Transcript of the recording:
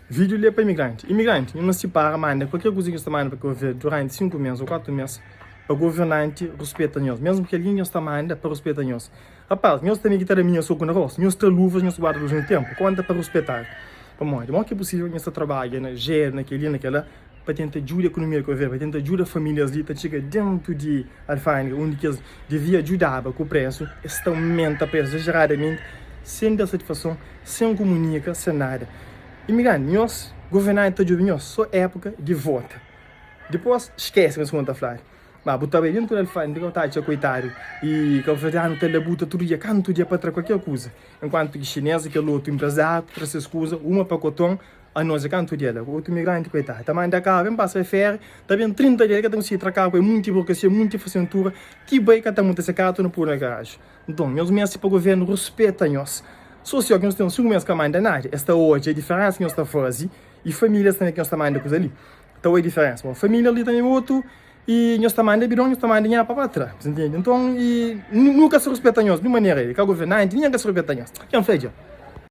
Vídeo ali é para imigrante. Imigrante, não se para, manda qualquer coisa que você manda para governo durante 5 meses ou 4 meses, o governante respeita nós. Mesmo que alguém está manda para respeitar nós. Rapaz, nós também que ter a minha soco na roça, nós temos luvas, nós guardamos no tempo, quanto para respeitar. Para nós, de modo que é possível, nós trabalha, na gera, naquela, para tentar ajudar a economia do governo, para tentar ajudar as famílias ali, para chegar dentro de alfândega, onde eles deviam ajudar com o preço, está aumenta o preço exageradamente, sem dar satisfação, sem comunicar, sem nada. Imigrante, nós, governante de nós, só época de voto. Depois, esquece que nós falar. Mas, botar bem dentro do elefante, que eu estava coitado, e que eu falei, no telebuta todo dia, canto dia para qualquer coisa. Enquanto que chinesa, que é outro empresário, para essas coisas, uma para cotão, a nós é canto dia, o outro imigrante, coitado. Também da cá, vem passar a ferro, também 30 dias que tem que se tracar, com muita burocracia, muita facilidade, que bem que está muito esse carro, não pôr na garagem. Então, meus meses para o governo, respeita nós. Só se nós temos 5 meses que a mãe da nada, esta hoje é a diferença que nós estamos fazendo, e famílias também que nós estamos coisa ali. Então é a diferença. A família ali também é outro, e nós estamos de birão, nós estamos de dinheiro para trás, entende? Então, nunca se respeita nós, de maneira, que o governante, ninguém se respeita nós. Quem fez?